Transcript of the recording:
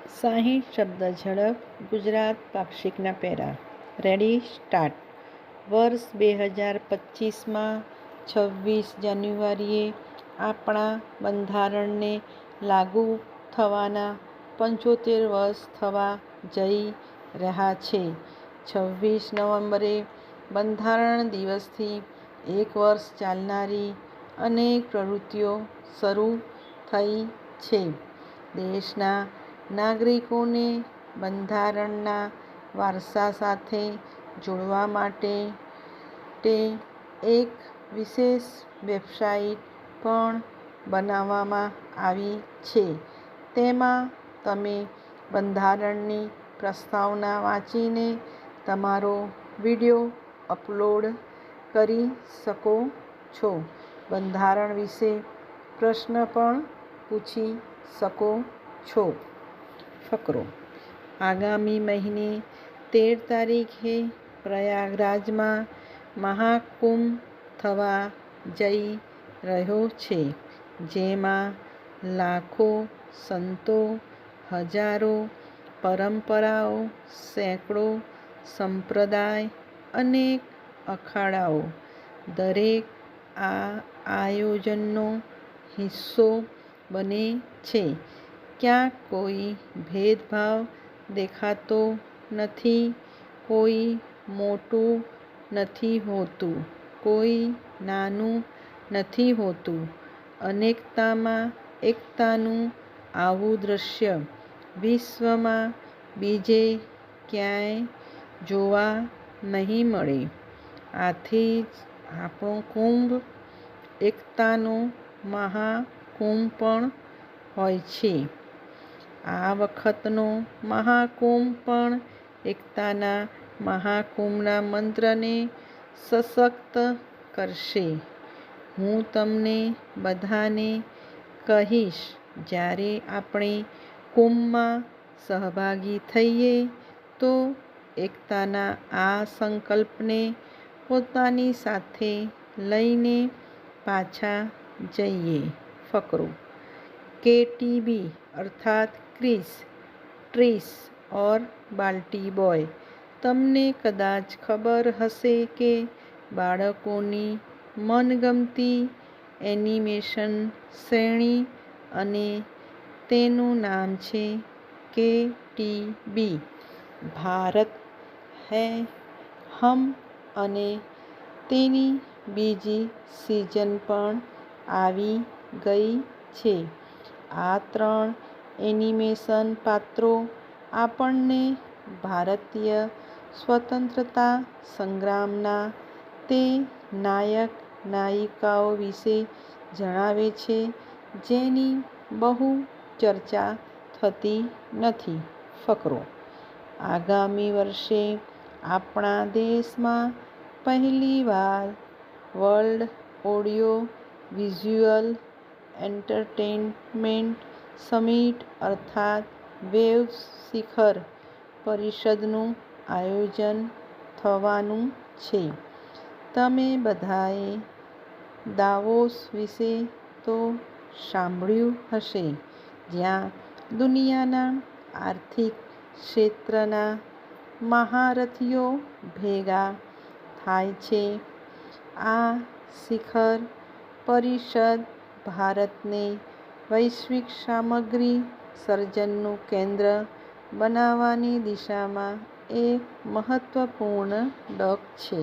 60 શબ્દ ઝડપ Gujarat પાક્ષિકના para. Ready start. વર્ષ 2025માં 26 જાન્યુઆરીએ આપણા બંધારણને લાગુ થવાના 75 વર્ષ થવા જઈ રહ્યા છે. 26 નવેમ્બરે બંધારણ દિવસથી 1 વર્ષ ચાલનારી અનેક પ્રવૃત્તિઓ શરૂ થઈ છે. દેશના નાગરિકોને બંધારણના વારસા સાથે જોડવા માટે એક વિશેષ વેબસાઇટ પણ બનાવવામાં આવી છે. તેમાં તમે બંધારણની પ્રસ્તાવના વાંચીને તમારો વિડિયો અપલોડ કરી શકો છો. બંધારણ વિશે પ્રશ્ન પણ પૂછી શકો છો. ફકરો. આગામી મહિને 13 તારીખે પ્રયાગરાજમાં મહાકુંભ થવા જઈ રહ્યો છે, જેમાં લાખો સંતો, હજારો પરંપરાઓ, સેંકડો સંપ્રદાય, અનેક અખાડાઓ દરેક આ આયોજનનો હિસ્સો બને છે. ક્યાંક કોઈ ભેદભાવ દેખાતો નથી, કોઈ મોટું નથી હોતું, કોઈ નાનું નથી હોતું. અનેકતામાં એકતાનું આવું દ્રશ્ય વિશ્વમાં બીજે ક્યાંય જોવા નહીં મળે. આથી જ આપણો કુંભ એકતાનો મહાકુંભ પણ હોય છે. આ વખતનો મહાકુંભ પણ એકતાના મહાકુંભના મંત્રને સશક્ત કરશે. હું તમને બધાને કહીશ, જ્યારે આપણે કુંભમાં સહભાગી થઈએ તો એકતાના આ સંકલ્પને પોતાની સાથે લઈને પાછા જઈએ. ફકરો. કેટીબી અર્થાત ક્રિસ, ટ્રીસ ઓર બાલ્ટી બોય. તમને કદાચ ખબર હશે કે બાળકોની મનગમતી એનિમેશન શ્રેણી અને તેનું નામ છે કેટીબી. ભારત હૈ હમ અને તેની બીજી સિઝન પણ આવી ગઈ છે. આ 3 એનિમેશન પાત્રો આપણને ભારતીય સ્વતંત્રતા સંગ્રામના તે નાયક નાયિકાઓ વિશે જણાવે છે, જેની બહુ ચર્ચા થતી નથી. ફકરો. આગામી વર્ષે આપણા દેશમાં પહેલીવાર world audio visual entertainment summit અર્થાત વેવ્સ શિખર પરિષદનું આયોજન થવાનું છે. તમે બધાએ દાવોસ વિશે તો સાંભળ્યું હશે, જ્યાં દુનિયાના આર્થિક ક્ષેત્રના મહારથીઓ ભેગા થાય છે. આ શિખર પરિષદ ભારતને વૈશ્વિક સામગ્રી સર્જનનું કેન્દ્ર બનાવવાની દિશામાં એક મહત્વપૂર્ણ ડગ છે.